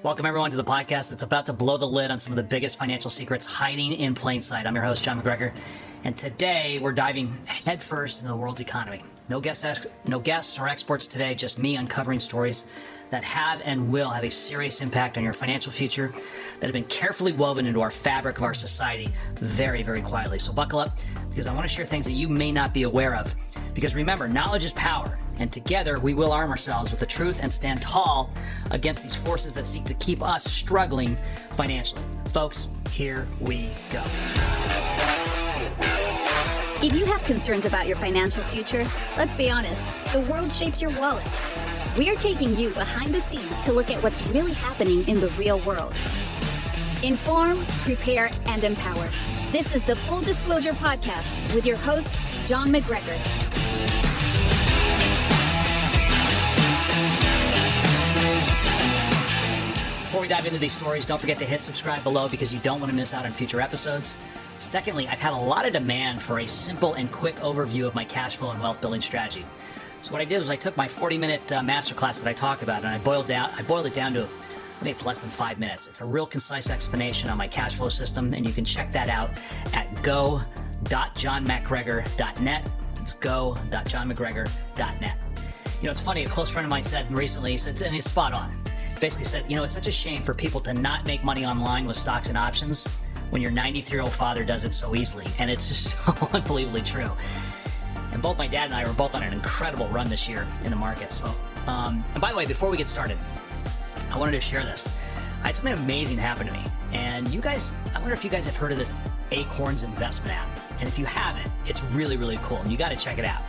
Welcome everyone to the podcast that's about to blow the lid on some of the biggest financial secrets hiding in plain sight. I'm your host, John McGregor, and today we're diving headfirst into the world's economy. No guests or experts today, just me uncovering stories that have and will have a serious impact on your financial future that have been carefully woven into our fabric of our society very, very quietly. So buckle up, because I want to share things that you may not be aware of. Because remember, knowledge is power, and together we will arm ourselves with the truth and stand tall against these forces that seek to keep us struggling financially. Folks, here we go. If you have concerns about your financial future, let's be honest, the world shapes your wallet. We are taking you behind the scenes to look at what's really happening in the real world. Inform, prepare, and empower. This is the Full Disclosure Podcast with your host, John McGregor. Before we dive into these stories, don't forget to hit subscribe below because you don't want to miss out on future episodes. Secondly, I've had a lot of demand for a simple and quick overview of my cash flow and wealth building strategy. So what I did was I took my 40-minute masterclass that I talk about and I boiled it down to, I think it's less than 5 minutes. It's a real concise explanation on my cash flow system, and you can check that out at go.johnmcgregor.net. It's go.johnmcgregor.net. You know, it's funny, a close friend of mine said recently, and he's spot on, basically said, you know, it's such a shame for people to not make money online with stocks and options when your 93-year-old father does it so easily. And it's just so unbelievably true. And both my dad and I were both on an incredible run this year in the market. So, and by the way, before we get started, I wanted to share this. I had something amazing happen to me. And you guys, I wonder if you guys have heard of this Acorns investment app. And if you haven't, it's really, really cool. And you got to check it out.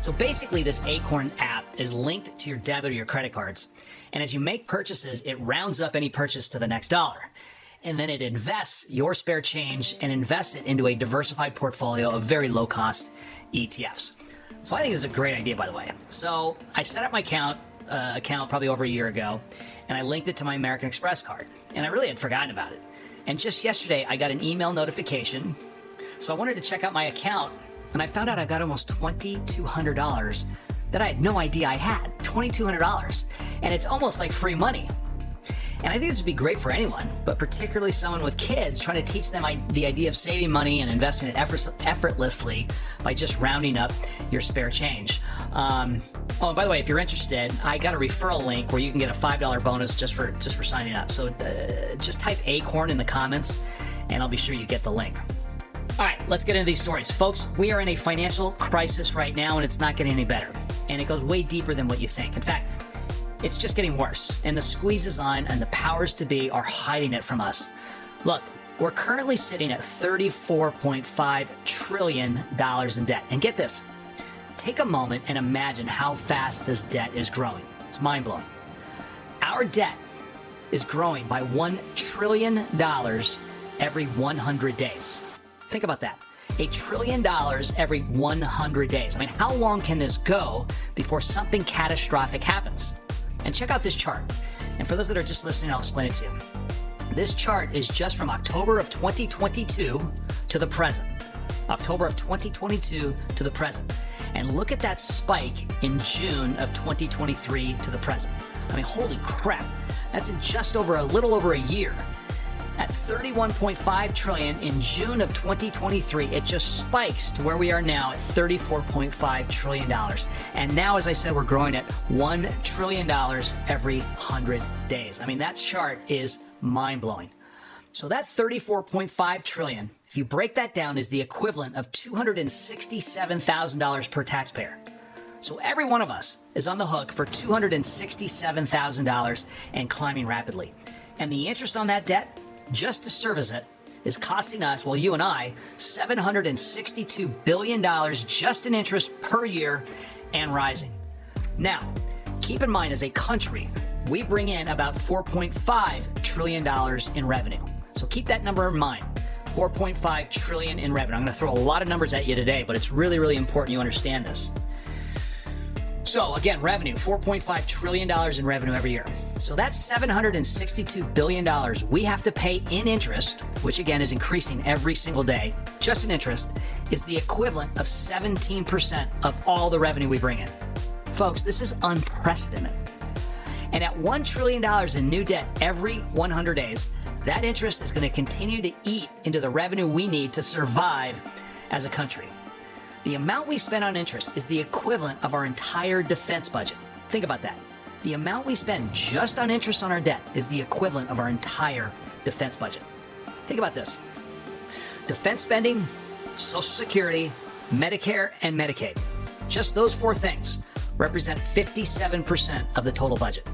So basically, this Acorn app is linked to your debit or your credit cards. And as you make purchases, it rounds up any purchase to the next dollar. And then it invests your spare change and invests it into a diversified portfolio of very low-cost ETFs. So I think this is a great idea, by the way. So I set up my account probably over a year ago, and I linked it to my American Express card. And I really had forgotten about it. And just yesterday, I got an email notification. So I wanted to check out my account, and I found out I got almost $2,200 that I had no idea I had. $2,200. And it's almost like free money. And I think this would be great for anyone, but particularly someone with kids, trying to teach them the idea of saving money and investing it effortlessly by just rounding up your spare change. Oh, and by the way, if you're interested, I got a referral link where you can get a $5 bonus just for signing up. So just type Acorn in the comments, and I'll be sure you get the link. All right, let's get into these stories. Folks, we are in a financial crisis right now, and it's not getting any better. And it goes way deeper than what you think. In fact, it's just getting worse, and the squeeze is on, and the powers to be are hiding it from us. Look, we're currently sitting at $34.5 trillion in debt. And get this, take a moment and imagine how fast this debt is growing. It's mind-blowing. Our debt is growing by $1 trillion every 100 days. Think about that. $1 trillion every 100 days. I mean, how long can this go before something catastrophic happens? And check out this chart. And for those that are just listening, I'll explain it to you. This chart is just from October of 2022 to the present. October of 2022 to the present. And look at that spike in June of 2023 to the present. I mean, holy crap. That's in just a little over a year. At $31.5 trillion in June of 2023, it just spikes to where we are now at $34.5 trillion. And now, as I said, we're growing at $1 trillion every 100 days. I mean, that chart is mind-blowing. So that $34.5 trillion, if you break that down, is the equivalent of $267,000 per taxpayer. So every one of us is on the hook for $267,000 and climbing rapidly. And the interest on that debt, just to service it, is costing us, well, you and I, $762 billion just in interest per year and rising. Now, keep in mind, as a country, we bring in about $4.5 trillion in revenue. So keep that number in mind, $4.5 trillion in revenue. I'm going to throw a lot of numbers at you today, but it's really, really important you understand this. So again, revenue, $4.5 trillion in revenue every year. So that's $762 billion we have to pay in interest, which again is increasing every single day, just in interest, is the equivalent of 17% of all the revenue we bring in. Folks, this is unprecedented. And at $1 trillion in new debt every 100 days, that interest is going to continue to eat into the revenue we need to survive as a country. The amount we spend on interest is the equivalent of our entire defense budget. Think about that. The amount we spend just on interest on our debt is the equivalent of our entire defense budget. Think about this. Defense spending, Social Security, Medicare, and Medicaid. Just those four things represent 57% of the total budget.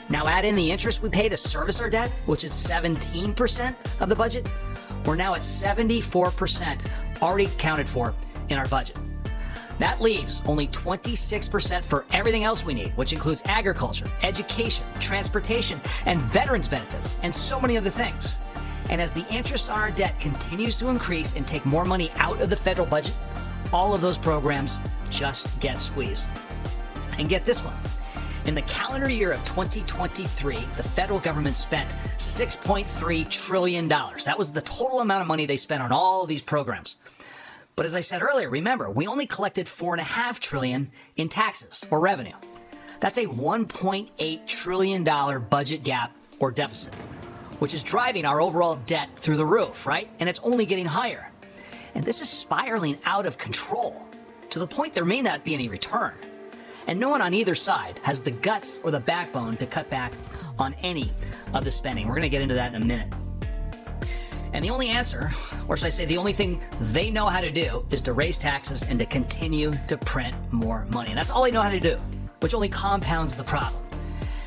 Now add in the interest we pay to service our debt, which is 17% of the budget. We're now at 74% already accounted for in our budget. That leaves only 26% for everything else we need, which includes agriculture, education, transportation, and veterans benefits, and so many other things. And as the interest on our debt continues to increase and take more money out of the federal budget, all of those programs just get squeezed. And get this one. In the calendar year of 2023, the federal government spent $6.3 trillion. That was the total amount of money they spent on all of these programs. But as I said earlier, remember, we only collected $4.5 trillion in taxes or revenue. That's a $1.8 trillion budget gap or deficit, which is driving our overall debt through the roof, right? And it's only getting higher. And this is spiraling out of control to the point there may not be any return. And no one on either side has the guts or the backbone to cut back on any of the spending. We're going to get into that in a minute. And the only answer, or should I say the only thing they know how to do, is to raise taxes and to continue to print more money. And that's all they know how to do, which only compounds the problem.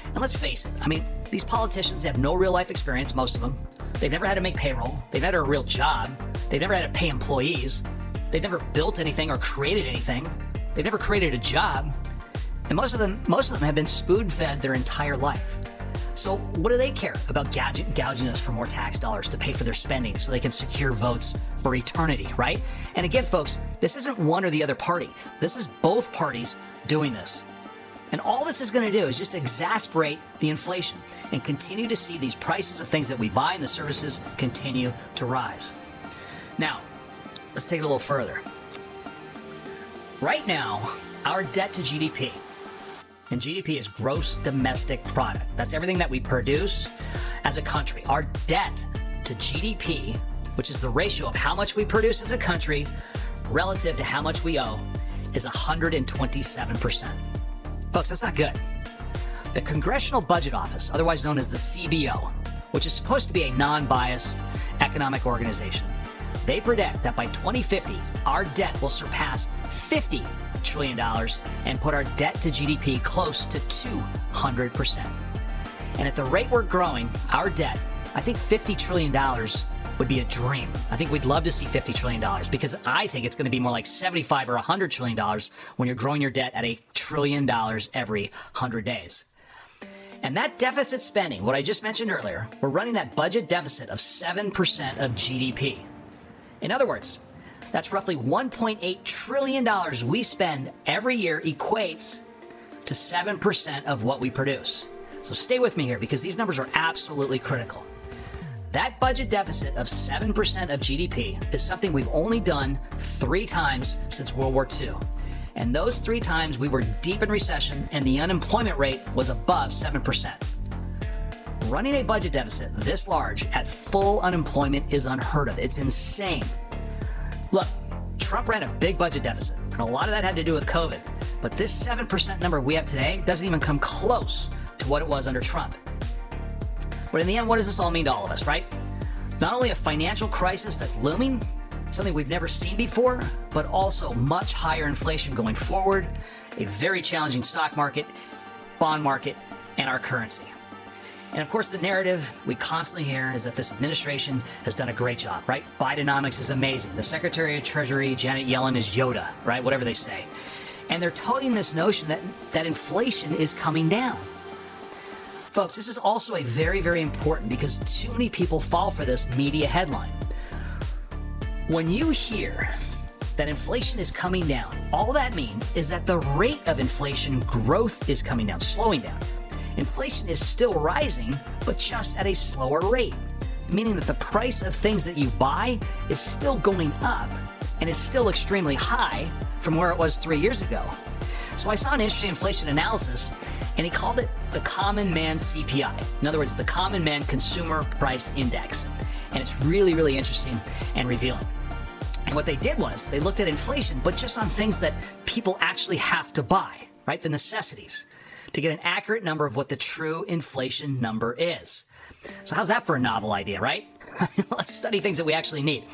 And let's face it, I mean, these politicians have no real life experience, most of them. They've never had to make payroll. They've never had a real job. They've never had to pay employees. They've never built anything or created anything. They've never created a job. And most of them have been spoon-fed their entire life. So what do they care about gouging us for more tax dollars to pay for their spending so they can secure votes for eternity, right? And again, folks, this isn't one or the other party. This is both parties doing this. And all this is going to do is just exasperate the inflation and continue to see these prices of things that we buy and the services continue to rise. Now, let's take it a little further. Right now, our debt to GDP, and GDP is gross domestic product. That's everything that we produce as a country. Our debt to GDP, which is the ratio of how much we produce as a country relative to how much we owe, is 127%. Folks, that's not good. The Congressional Budget Office, otherwise known as the CBO, which is supposed to be a non-biased economic organization, they predict that by 2050, our debt will surpass $50 trillion and put our debt to GDP close to 200%. And at the rate we're growing, our debt, I think $50 trillion would be a dream. I think we'd love to see $50 trillion because I think it's going to be more like $75 or $100 trillion when you're growing your debt at $1 trillion every 100 days. And that deficit spending, what I just mentioned earlier, we're running that budget deficit of 7% of GDP. In other words, that's roughly $1.8 trillion we spend every year equates to 7% of what we produce. So stay with me here because these numbers are absolutely critical. That budget deficit of 7% of GDP is something we've only done 3 times since World War II. And those 3 times we were deep in recession and the unemployment rate was above 7%. Running a budget deficit this large at full unemployment is unheard of. It's insane. Look, Trump ran a big budget deficit, and a lot of that had to do with COVID. But this 7% number we have today doesn't even come close to what it was under Trump. But in the end, what does this all mean to all of us, right? Not only a financial crisis that's looming, something we've never seen before, but also much higher inflation going forward, a very challenging stock market, bond market, and our currency. And of course, the narrative we constantly hear is that this administration has done a great job, right? Bidenomics is amazing. The Secretary of Treasury, Janet Yellen, is Yoda, right? Whatever they say. And they're toting this notion that inflation is coming down. Folks, this is also a very, very important because too many people fall for this media headline. When you hear that inflation is coming down, all that means is that the rate of inflation growth is coming down, slowing down. Inflation is still rising, but just at a slower rate, meaning that the price of things that you buy is still going up and is still extremely high from where it was 3 years ago. So I saw an interesting inflation analysis, and he called it the Common Man CPI. In other words, the Common Man Consumer Price Index. And it's really, really interesting and revealing. And what they did was they looked at inflation, but just on things that people actually have to buy, right? The necessities, to get an accurate number of what the true inflation number is. So how's that for a novel idea, right? Let's study things that we actually need.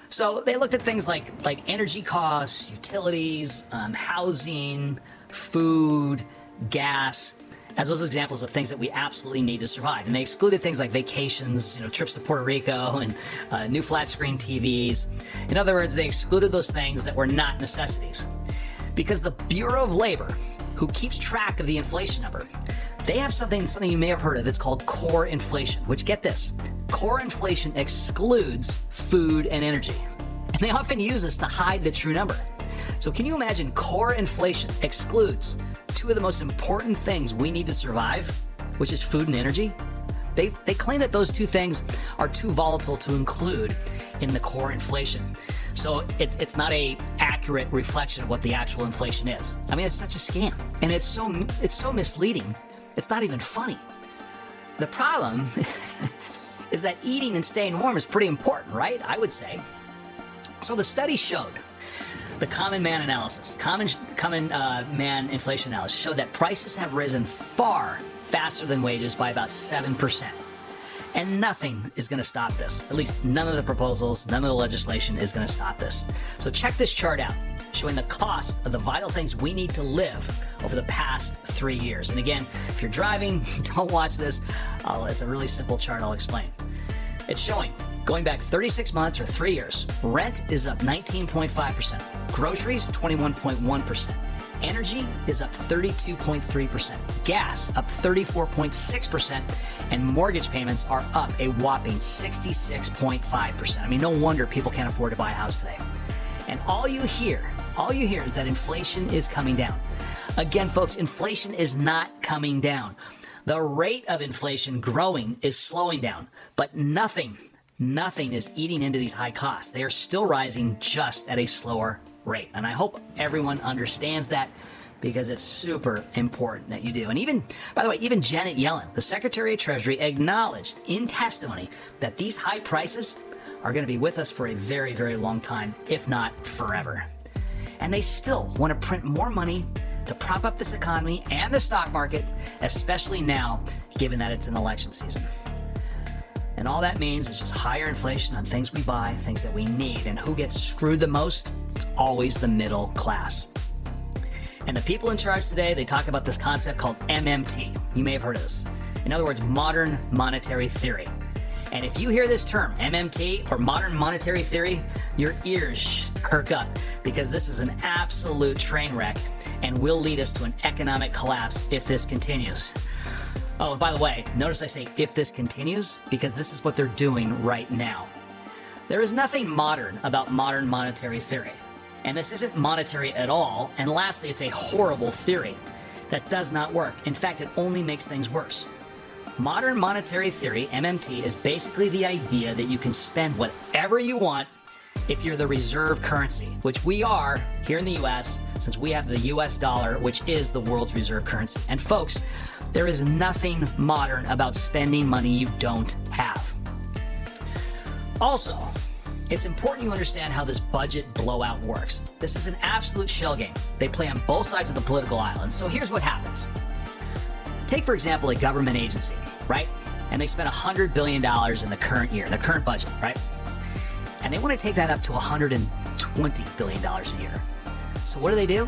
So they looked at things like energy costs, utilities, housing, food, gas, as those examples of things that we absolutely need to survive. And they excluded things like vacations, trips to Puerto Rico and new flat screen TVs. In other words, they excluded those things that were not necessities. Because the Bureau of Labor, who keeps track of the inflation number, they have something you may have heard of. It's called core inflation, which, get this, core inflation excludes food and energy. And they often use this to hide the true number. So can you imagine core inflation excludes two of the most important things we need to survive, which is food and energy? They claim that those two things are too volatile to include in the core inflation. So it's not a accurate reflection of what the actual inflation is. I mean, it's such a scam, and it's so misleading. It's not even funny. The problem is that eating and staying warm is pretty important, right? I would say. So the study showed, the Common Man analysis, Common Man inflation analysis showed that prices have risen far faster than wages by about 7%. And nothing is going to stop this. At least none of the proposals, none of the legislation is going to stop this. So check this chart out, showing the cost of the vital things we need to live over the past 3 years. And again, if you're driving, don't watch this. It's a really simple chart I'll explain. It's showing, going back 36 months or 3 years, rent is up 19.5%, groceries 21.1%, energy is up 32.3%, gas up 34.6%, and mortgage payments are up a whopping 66.5%. I mean, no wonder people can't afford to buy a house today. And all you hear is that inflation is coming down. Again, folks, inflation is not coming down. The rate of inflation growing is slowing down, but nothing is eating into these high costs. They are still rising, just at a slower rate. And I hope everyone understands that, because it's super important that you do. And even, by the way, even Janet Yellen, the Secretary of Treasury, acknowledged in testimony that these high prices are going to be with us for a very, very long time, if not forever. And they still want to print more money to prop up this economy and the stock market, especially now, given that it's an election season. And all that means is just higher inflation on things we buy, things that we need. And who gets screwed the most? It's always the middle class. And the people in charge today, they talk about this concept called MMT. You may have heard of this. In other words, modern monetary theory. And if you hear this term, MMT, or modern monetary theory, your ears perk up, because this is an absolute train wreck and will lead us to an economic collapse if this continues. Oh, and by the way, notice I say if this continues, because this is what they're doing right now. There is nothing modern about modern monetary theory. And this isn't monetary at all. And lastly, it's a horrible theory that does not work. In fact, it only makes things worse. Modern monetary theory, MMT, is basically the idea that you can spend whatever you want if you're the reserve currency, which we are here in the US, since we have the US dollar, which is the world's reserve currency. And folks, there is nothing modern about spending money you don't have. Also, it's important you understand how this budget blowout works. This is an absolute shell game. They play on both sides of the political aisle. And so here's what happens. Take, for example, a government agency, right? And they spent $100 billion in the current year, the current budget, right? And they want to take that up to $120 billion a year. So what do?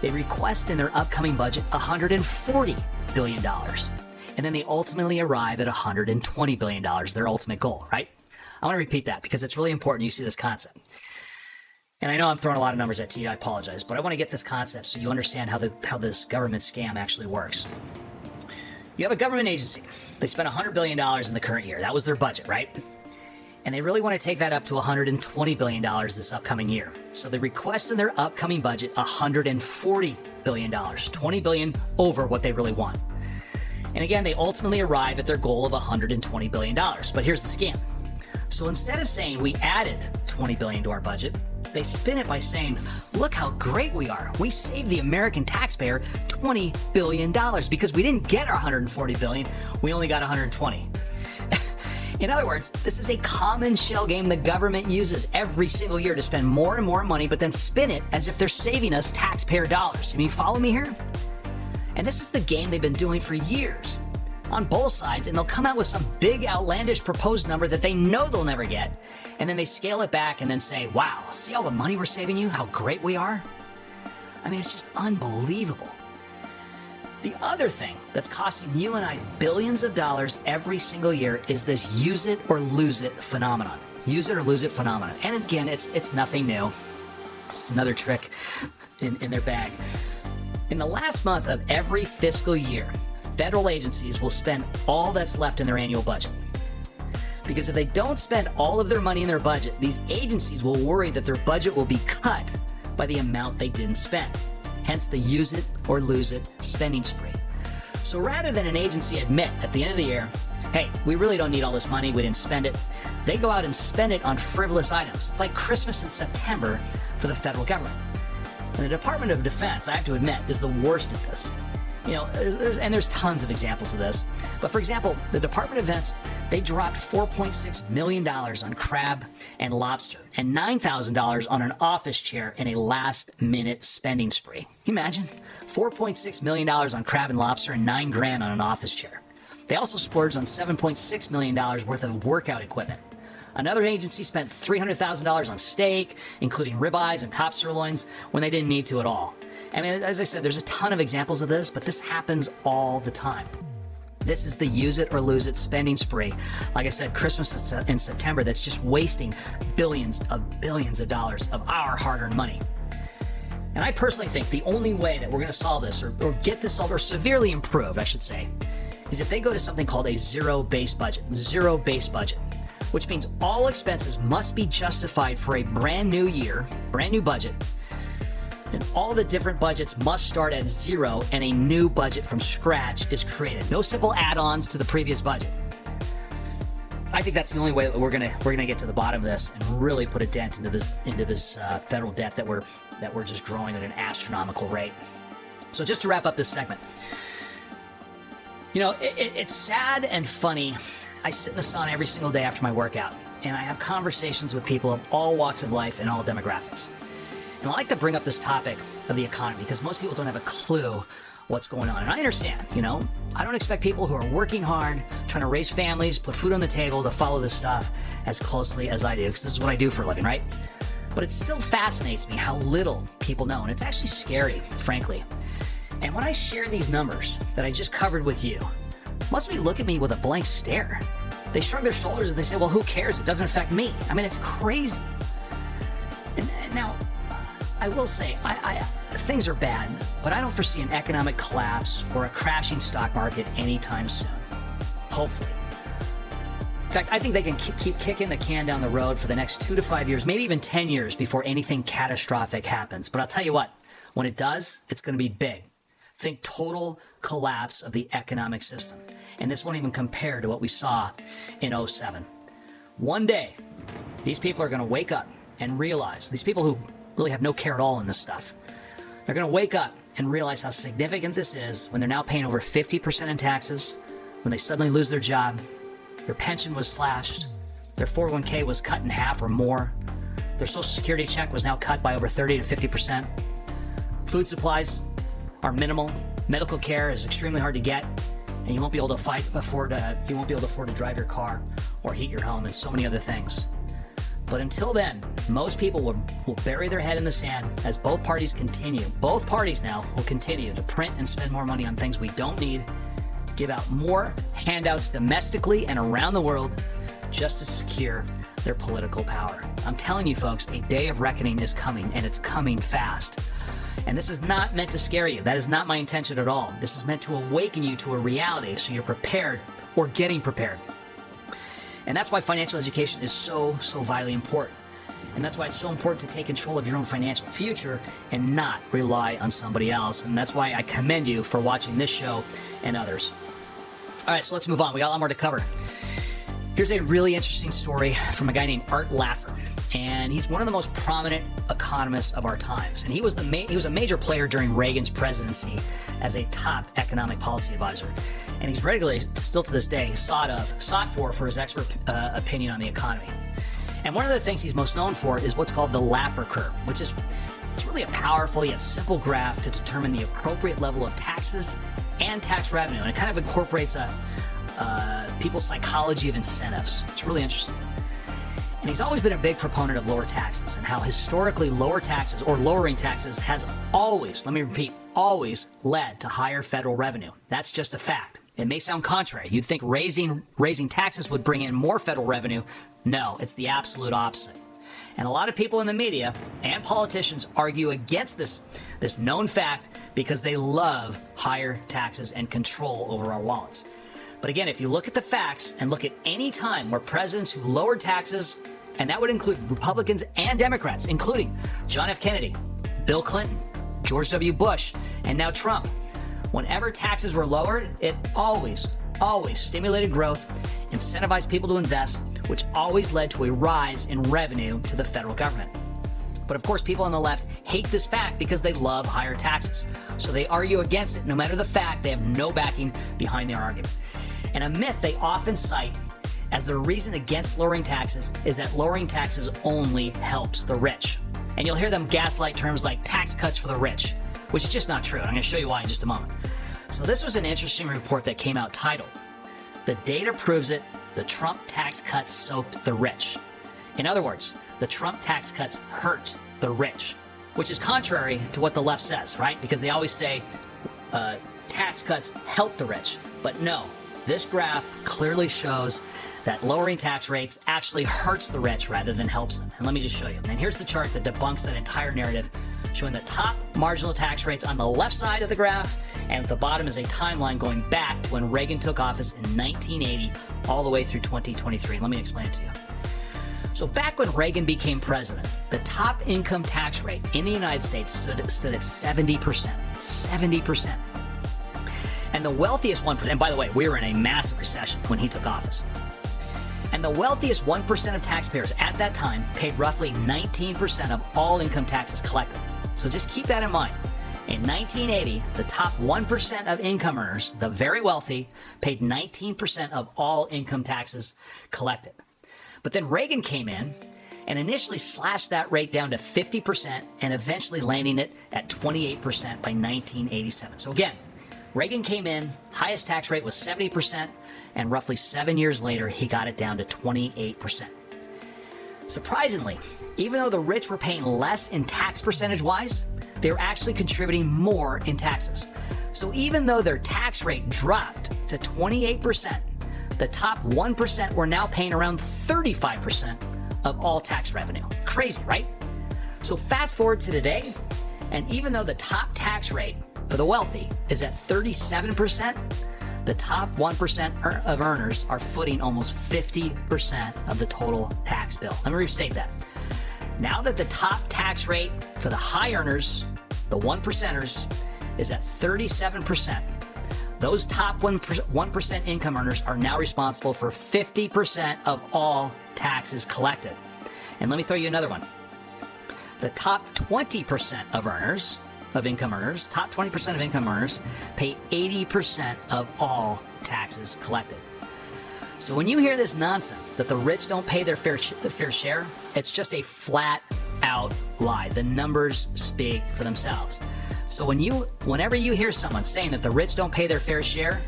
They request in their upcoming budget $140 billion. And then they ultimately arrive at $120 billion, their ultimate goal, right? I want to repeat that because it's really important you see this concept. And I know I'm throwing a lot of numbers at you, I apologize, but I want to get this concept so you understand how this government scam actually works. You have a government agency. They spent $100 billion in the current year. That was their budget, right? And they really want to take that up to $120 billion this upcoming year. So they request in their upcoming budget $140 billion, $20 billion over what they really want. And again, they ultimately arrive at their goal of $120 billion. But here's the scam. So instead of saying we added $20 billion to our budget, They spin it by saying, look how great we are. We saved the American taxpayer $20 billion because we didn't get our $140 billion. We only got $120. In other words, this is a common shell game the government uses every single year to spend more and more money, but then spin it as if they're saving us taxpayer dollars. You follow me here? And this is the game they've been doing for years on both sides, and they'll come out with some big outlandish proposed number that they know they'll never get, and then they scale it back and then say, wow, see all the money we're saving you, how great we are? It's just unbelievable. The other thing that's costing you and I billions of dollars every single year is this use it or lose it phenomenon. Use it or lose it phenomenon. And again, it's nothing new. It's another trick in their bag. In the last month of every fiscal year, federal agencies will spend all that's left in their annual budget. Because if they don't spend all of their money in their budget, these agencies will worry that their budget will be cut by the amount they didn't spend. Hence the use it or lose it spending spree. So rather than an agency admit at the end of the year, hey, we really don't need all this money, we didn't spend it, they go out and spend it on frivolous items. It's like Christmas in September for the federal government. And the Department of Defense, I have to admit, is the worst at this. There's tons of examples of this. But for example, the Department of Defense, they dropped $4.6 million on crab and lobster and $9,000 on an office chair in a last-minute spending spree. Can you imagine? $4.6 million on crab and lobster and $9 grand on an office chair. They also splurged on $7.6 million worth of workout equipment. Another agency spent $300,000 on steak, including ribeyes and top sirloins, when they didn't need to at all. As I said, there's a ton of examples of this, but this happens all the time. This is the use it or lose it spending spree. Like I said, Christmas in September, that's just wasting billions of dollars of our hard-earned money. And I personally think the only way that we're going to solve this or get this solved or severely improved, I should say, is if they go to something called a zero-based budget, which means all expenses must be justified for a brand new year, brand new budget, and all the different budgets must start at zero and a new budget from scratch is created. No simple add-ons to the previous budget. I think that's the only way that we're gonna get to the bottom of this and really put a dent into this federal debt that we're just growing at an astronomical rate. So just to wrap up this segment, it's sad and funny. I sit in the sun every single day after my workout, and I have conversations with people of all walks of life and all demographics. And I like to bring up this topic of the economy because most people don't have a clue what's going on. And I understand, I don't expect people who are working hard, trying to raise families, put food on the table to follow this stuff as closely as I do, because this is what I do for a living, right? But it still fascinates me how little people know, and it's actually scary, frankly. And when I share these numbers that I just covered with you, most of you look at me with a blank stare. They shrug their shoulders and they say, well, who cares? It doesn't affect me. It's crazy. And now, I will say, things are bad, but I don't foresee an economic collapse or a crashing stock market anytime soon. Hopefully. In fact, I think they can keep kicking the can down the road for the next 2 to 5 years, maybe even 10 years before anything catastrophic happens. But I'll tell you what, when it does, it's going to be big. Think total collapse of the economic system. And this won't even compare to what we saw in 2007. One day, these people are going to wake up and realize, these people who really have no care at all in this stuff, they're going to wake up and realize how significant this is when they're now paying over 50% in taxes, when they suddenly lose their job, their pension was slashed, their 401k was cut in half or more, their social security check was now cut by over 30 to 50%, food supplies are minimal, medical care is extremely hard to get, and you won't be able to afford to drive your car or heat your home and so many other things. But until then, most people will bury their head in the sand as both parties now will continue to print and spend more money on things we don't need, give out more handouts domestically and around the world just to secure their political power. I'm telling you folks, a day of reckoning is coming, and it's coming fast. And this is not meant to scare you. That is not my intention at all. This is meant to awaken you to a reality so you're prepared or getting prepared. And that's why financial education is so vitally important. And that's why it's so important to take control of your own financial future and not rely on somebody else. And that's why I commend you for watching this show and others. All right, so let's move on. We got a lot more to cover. Here's a really interesting story from a guy named Art Laffer. and he's one of the most prominent economists of our times. And he was a major player during Reagan's presidency as a top economic policy advisor. And he's regularly, still to this day, sought for his expert opinion on the economy. And one of the things he's most known for is what's called the Laffer curve, which is it's really a powerful yet simple graph to determine the appropriate level of taxes and tax revenue. And it kind of incorporates people's psychology of incentives. It's really interesting. And he's always been a big proponent of lower taxes and how historically lower taxes or lowering taxes has always, let me repeat, always led to higher federal revenue. That's just a fact. It may sound contrary. You'd think raising taxes would bring in more federal revenue. No, it's the absolute opposite. And a lot of people in the media and politicians argue against this known fact because they love higher taxes and control over our wallets. But again, if you look at the facts and look at any time where presidents who lowered taxes, and that would include Republicans and Democrats, including John F. Kennedy, Bill Clinton, George W. Bush, and now Trump, whenever taxes were lowered, it always stimulated growth, incentivized people to invest, which always led to a rise in revenue to the federal government. But of course, people on the left hate this fact because they love higher taxes. So they argue against it no matter the fact. They have no backing behind their argument. And a myth they often cite as the reason against lowering taxes is that lowering taxes only helps the rich. And you'll hear them gaslight terms like tax cuts for the rich, which is just not true. And I'm going to show you why in just a moment. So this was an interesting report that came out titled, "The Data Proves It, the Trump Tax Cuts Soaked the Rich." In other words, the Trump tax cuts hurt the rich, which is contrary to what the left says, right? Because they always say tax cuts help the rich. But no, this graph clearly shows that lowering tax rates actually hurts the rich rather than helps them. And let me just show you. And here's the chart that debunks that entire narrative, showing the top marginal tax rates on the left side of the graph, and at the bottom is a timeline going back to when Reagan took office in 1980 all the way through 2023. Let me explain it to you. So back when Reagan became president, the top income tax rate in the United States stood at 70%. 70%. And the wealthiest 1%, and by the way, we were in a massive recession when he took office. And the wealthiest 1% of taxpayers at that time paid roughly 19% of all income taxes collected. So just keep that in mind. In 1980, the top 1% of income earners, the very wealthy, paid 19% of all income taxes collected. But then Reagan came in and initially slashed that rate down to 50% and eventually landing it at 28% by 1987. So again, Reagan came in, highest tax rate was 70%, and roughly 7 years later, he got it down to 28%. Surprisingly, even though the rich were paying less in tax percentage-wise, they were actually contributing more in taxes. So even though their tax rate dropped to 28%, the top 1% were now paying around 35% of all tax revenue. Crazy, right? So fast forward to today, and even though the top tax rate for the wealthy is at 37%, the top 1% of earners are footing almost 50% of the total tax bill. Let me restate that. Now that the top tax rate for the high earners, the 1%ers, is at 37%, those top 1% income earners are now responsible for 50% of all taxes collected. And let me throw you another one. The top 20% of income earners, top 20% of income earners pay 80% of all taxes collected. So when you hear this nonsense that the rich don't pay their fair share, it's just a flat out lie. The numbers speak for themselves. So whenever you hear someone saying that the rich don't pay their fair share,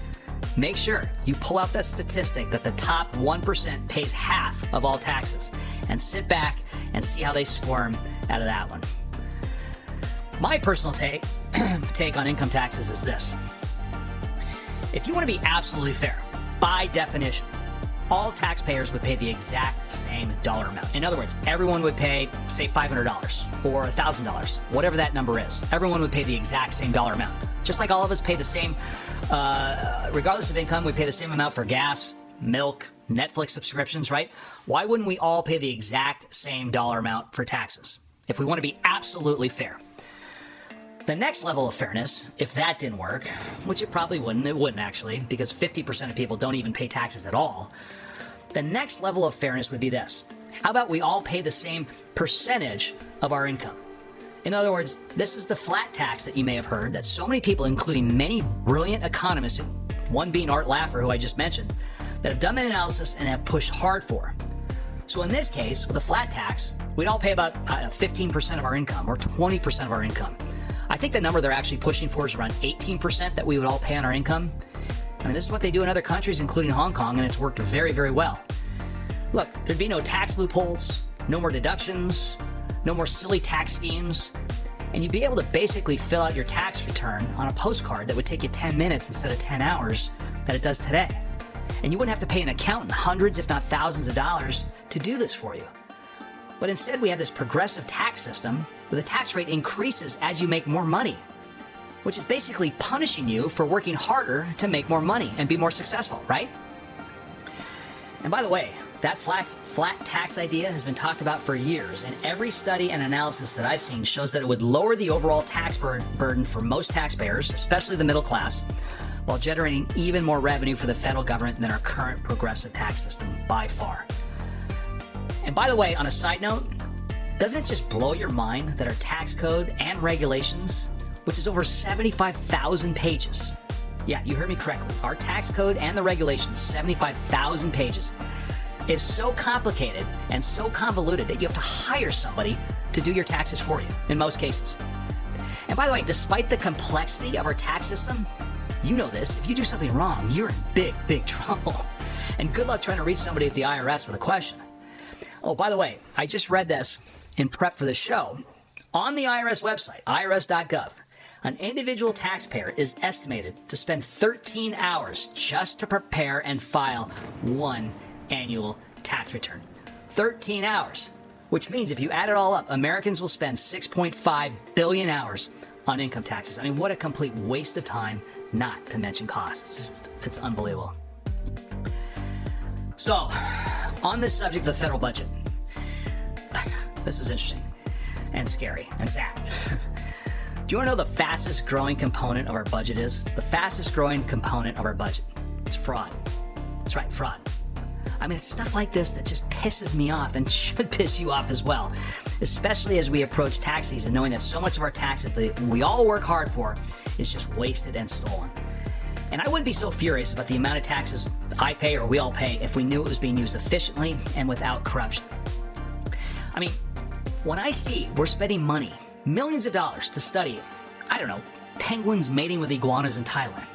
make sure you pull out that statistic that the top 1% pays half of all taxes and sit back and see how they squirm out of that one. My personal take on income taxes is this. If you want to be absolutely fair, by definition, all taxpayers would pay the exact same dollar amount. In other words, everyone would pay, say, $500 or $1,000, whatever that number is. Everyone would pay the exact same dollar amount. Just like all of us pay the same, regardless of income, we pay the same amount for gas, milk, Netflix subscriptions, right? Why wouldn't we all pay the exact same dollar amount for taxes if we want to be absolutely fair? The next level of fairness, if that didn't work, which it probably wouldn't, actually, because 50% of people don't even pay taxes at all. The next level of fairness would be this. How about we all pay the same percentage of our income? In other words, this is the flat tax that you may have heard that so many people, including many brilliant economists, one being Art Laffer, who I just mentioned, that have done the analysis and have pushed hard for. So in this case, with a flat tax, we'd all pay about 15% of our income or 20% of our income. I think the number they're actually pushing for is around 18% that we would all pay on our income. I mean, this is what they do in other countries, including Hong Kong, and it's worked very, very well. Look, there'd be no tax loopholes, no more deductions, no more silly tax schemes, and you'd be able to basically fill out your tax return on a postcard that would take you 10 minutes instead of 10 hours that it does today. And you wouldn't have to pay an accountant hundreds, if not thousands of dollars to do this for you. But instead, we have this progressive tax system where the tax rate increases as you make more money, which is basically punishing you for working harder to make more money and be more successful, right? And by the way, that flat tax idea has been talked about for years, and every study and analysis that I've seen shows that it would lower the overall tax burden for most taxpayers, especially the middle class, while generating even more revenue for the federal government than our current progressive tax system by far. And by the way, on a side note, doesn't it just blow your mind that our tax code and regulations, which is over 75,000 pages, yeah, you heard me correctly, our tax code and the regulations, 75,000 pages, is so complicated and so convoluted that you have to hire somebody to do your taxes for you, in most cases. And by the way, despite the complexity of our tax system, you know this, if you do something wrong, you're in big, big trouble. And good luck trying to reach somebody at the IRS with a question. Oh, by the way, I just read this in prep for the show. On the IRS website, irs.gov, an individual taxpayer is estimated to spend 13 hours just to prepare and file one annual tax return. 13 hours, which means if you add it all up, Americans will spend 6.5 billion hours on income taxes. I mean, what a complete waste of time, not to mention costs. It's unbelievable. So, on this subject of the federal budget, this is interesting and scary and sad. Do you want to know the fastest growing component of our budget is? The fastest growing component of our budget. It's fraud. That's right, fraud. I mean, it's stuff like this that just pisses me off and should piss you off as well, especially as we approach tax season, knowing that so much of our taxes that we all work hard for is just wasted and stolen. And I wouldn't be so furious about the amount of taxes I pay or we all pay if we knew it was being used efficiently and without corruption. I mean, when I see we're spending money, millions of dollars to study, I don't know, penguins mating with iguanas in Thailand.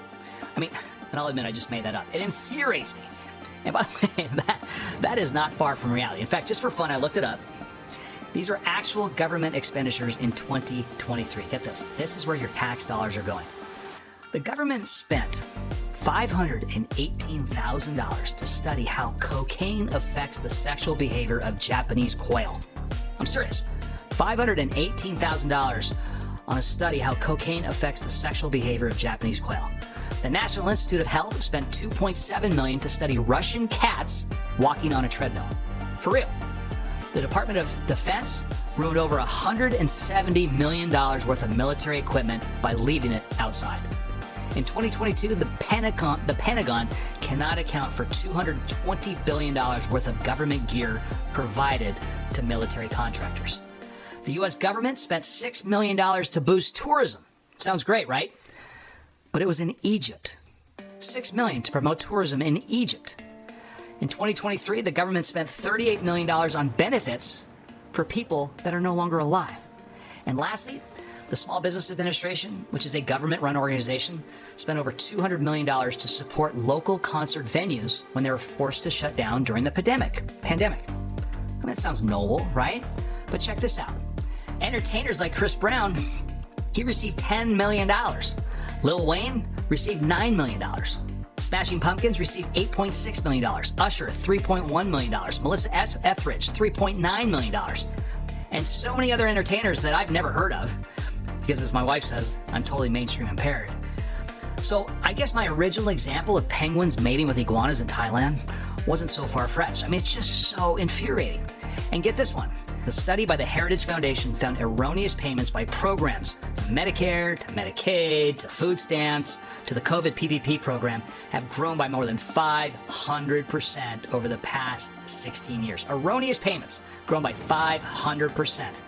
I mean, and I'll admit I just made that up. It infuriates me. And by the way, that is not far from reality. In fact, just for fun, I looked it up. These are actual government expenditures in 2023. Get this. This is where your tax dollars are going. The government spent $518,000 to study how cocaine affects the sexual behavior of Japanese quail. I'm serious. $518,000 on a study how cocaine affects the sexual behavior of Japanese quail. The National Institute of Health spent $2.7 million to study Russian cats walking on a treadmill. For real. The Department of Defense ruined over $170 million worth of military equipment by leaving it outside. In 2022, the Pentagon cannot account for $220 billion worth of government gear provided to military contractors. The U.S. government spent $6 million to boost tourism. Sounds great, right? But it was in Egypt. $6 million to promote tourism in Egypt. In 2023, the government spent $38 million on benefits for people that are no longer alive. And lastly, the Small Business Administration, which is a government-run organization, spent over $200 million to support local concert venues when they were forced to shut down during the pandemic. I mean, that sounds noble, right? But check this out. Entertainers like Chris Brown, he received $10 million. Lil Wayne received $9 million. Smashing Pumpkins received $8.6 million. Usher, $3.1 million. Melissa Etheridge, $3.9 million. And so many other entertainers that I've never heard of, because as my wife says, I'm totally mainstream impaired. So I guess my original example of penguins mating with iguanas in Thailand wasn't so far-fetched. I mean, it's just so infuriating. And get this one. The study by the Heritage Foundation found erroneous payments by programs Medicare, to Medicaid, to food stamps, to the COVID PPP program have grown by more than 500% over the past 16 years. Erroneous payments grown by 500%.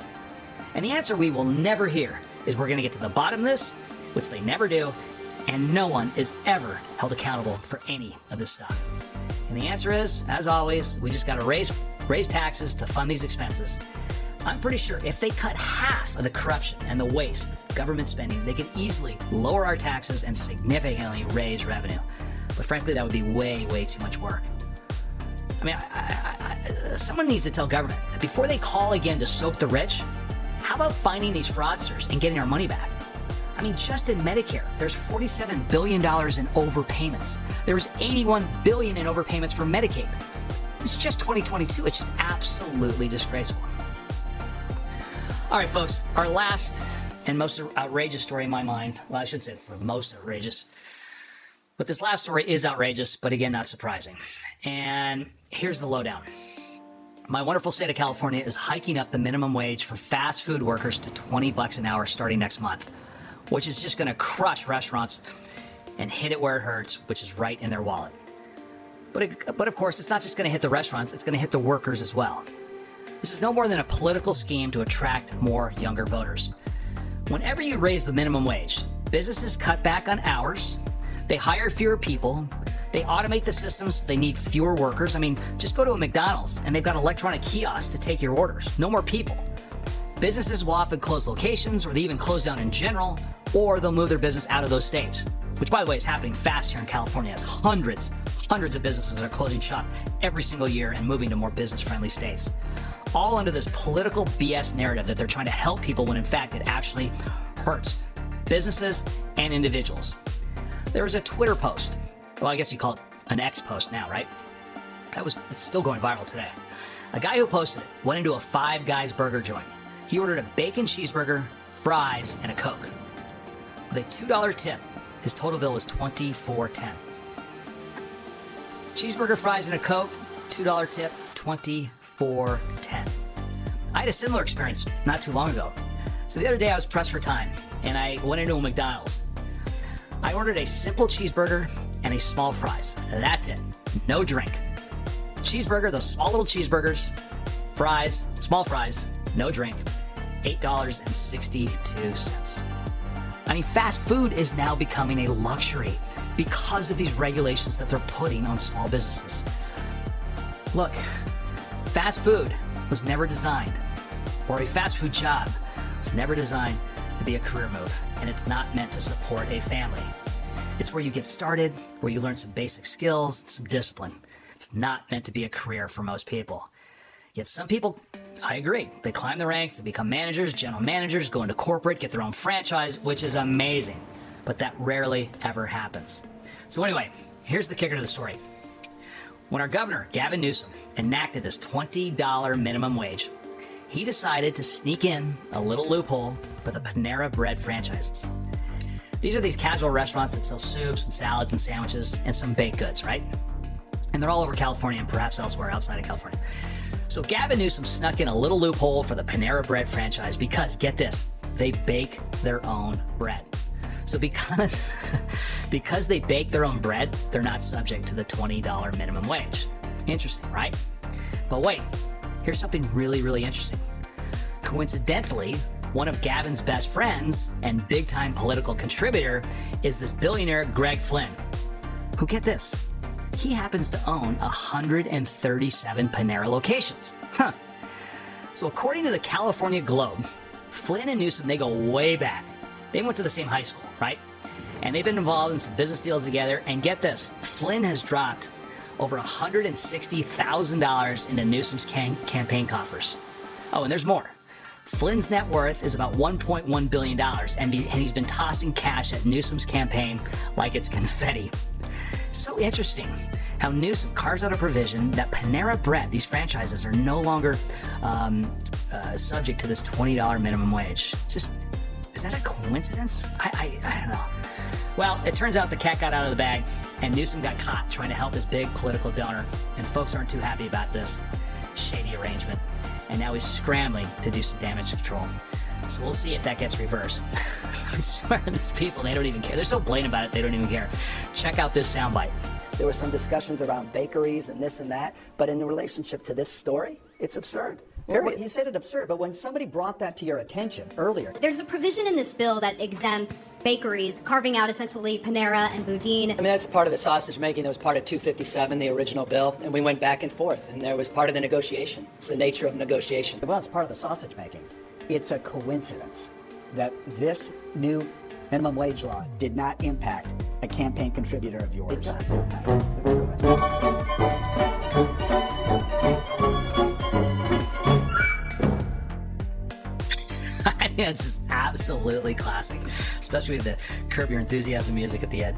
And the answer we will never hear is we're going to get to the bottom of this, which they never do, and no one is ever held accountable for any of this stuff. And the answer is, as always, we just got to raise taxes to fund these expenses. I'm pretty sure if they cut half of the corruption and the waste government spending, they could easily lower our taxes and significantly raise revenue. But frankly, that would be way, way too much work. I mean, someone needs to tell government that before they call again to soak the rich, how about finding these fraudsters and getting our money back? I mean, just in Medicare, there's $47 billion in overpayments. There's $81 billion in overpayments for Medicaid. It's just 2022. It's just absolutely disgraceful. All right, folks, our last and most outrageous story in my mind. Well, I should say it's the most outrageous. But this last story is outrageous, but again, not surprising. And here's the lowdown. My wonderful state of California is hiking up the minimum wage for fast food workers to $20 an hour starting next month, which is just going to crush restaurants and hit it where it hurts, which is right in their wallet. But of course, it's not just going to hit the restaurants, it's going to hit the workers as well. This is no more than a political scheme to attract more younger voters. Whenever you raise the minimum wage, businesses cut back on hours, they hire fewer people, they automate the systems, they need fewer workers. I mean, just go to a McDonald's and they've got electronic kiosks to take your orders. No more people. Businesses will often close locations, or they even close down in general, or they'll move their business out of those states, which, by the way, is happening fast here in California as hundreds of businesses are closing shop every single year and moving to more business-friendly states. All under this political BS narrative that they're trying to help people when in fact it actually hurts businesses and individuals. There was a Twitter post. Well, I guess you call it an X post now, right? It's still going viral today. A guy who posted it went into a Five Guys burger joint. He ordered a bacon cheeseburger, fries, and a Coke. With a $2 tip, his total bill was $24.10. Cheeseburger, fries, and a Coke, $2 tip, $24.10. I had a similar experience not too long ago. So the other day I was pressed for time, and I went into a McDonald's. I ordered a simple cheeseburger and a small fries. That's it. No drink. Cheeseburger, those small little cheeseburgers, fries, small fries, no drink, $8.62. I mean, fast food is now becoming a luxury because of these regulations that they're putting on small businesses. Look, fast food was never designed, or a fast food job was never designed to be a career move, and it's not meant to support a family. It's where you get started, where you learn some basic skills, some discipline. It's not meant to be a career for most people. Yet some people, I agree, they climb the ranks, they become managers, general managers, go into corporate, get their own franchise, which is amazing. But that rarely ever happens. So anyway, here's the kicker to the story. When our governor, Gavin Newsom, enacted this $20 minimum wage, he decided to sneak in a little loophole for the Panera Bread franchises. These are these casual restaurants that sell soups and salads and sandwiches and some baked goods, right? And they're all over California and perhaps elsewhere outside of California. So Gavin Newsom snuck in a little loophole for the Panera Bread franchise because, get this, they bake their own bread. So because they bake their own bread, they're not subject to the $20 minimum wage. Interesting, right? But wait, here's something really, really interesting. Coincidentally, one of Gavin's best friends and big-time political contributor is this billionaire Greg Flynn, who, get this, he happens to own 137 Panera locations. So according to the California Globe, Flynn and Newsom, they go way back. They went to the same high school, right? And they've been involved in some business deals together. And get this, Flynn has dropped over $160,000 into Newsom's campaign coffers. Oh, and there's more. Flynn's net worth is about $1.1 billion, and he's been tossing cash at Newsom's campaign like it's confetti. So interesting how Newsom carves out a provision that Panera Bread, these franchises, are no longer subject to this $20 minimum wage. Is that a coincidence? I don't know. Well, it turns out the cat got out of the bag, and Newsom got caught trying to help his big political donor, and folks aren't too happy about this shady arrangement. And now he's scrambling to do some damage control. So we'll see if that gets reversed. I swear to these people, they don't even care. They're so blatant about it, they don't even care. Check out this soundbite. There were some discussions around bakeries and this and that, but in relationship to this story, it's absurd. Well, you said it absurd, but when somebody brought that to your attention earlier... There's a provision in this bill that exempts bakeries, carving out essentially Panera and Boudin. I mean, that's part of the sausage making. That was part of 257, the original bill, and we went back and forth, and there was part of the negotiation. It's the nature of negotiation. Well, it's part of the sausage making. It's a coincidence that this new minimum wage law did not impact a campaign contributor of yours. It does impact. It's just absolutely classic, especially with the Curb Your Enthusiasm music at the end.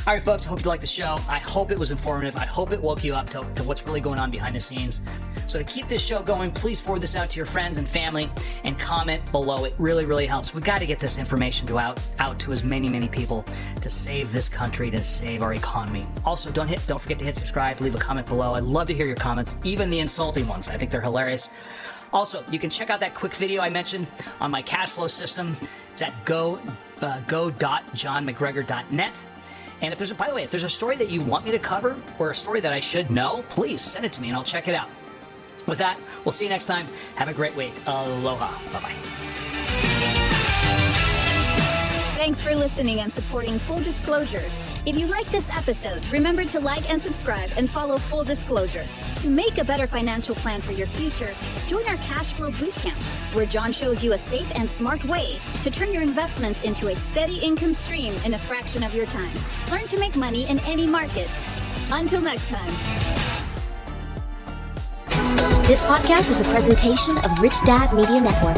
All right, folks, I hope you liked the show. I hope it was informative. I hope it woke you up to what's really going on behind the scenes. So to keep this show going, please forward this out to your friends and family and comment below. It really, really helps. We got to get this information out to as many people to save this country, to save our economy. Also, don't forget to hit subscribe, leave a comment below. I'd love to hear your comments, even the insulting ones. I think they're hilarious. Also, you can check out that quick video I mentioned on my cash flow system. It's at go.johnmcgregor.net. And by the way, if there's a story that you want me to cover or a story that I should know, please send it to me and I'll check it out. With that, we'll see you next time. Have a great week. Aloha. Bye-bye. Thanks for listening and supporting Full Disclosure. If you like this episode, remember to like and subscribe and follow Full Disclosure. To make a better financial plan for your future, join our Cash Flow Bootcamp, where John shows you a safe and smart way to turn your investments into a steady income stream in a fraction of your time. Learn to make money in any market. Until next time. This podcast is a presentation of Rich Dad Media Network.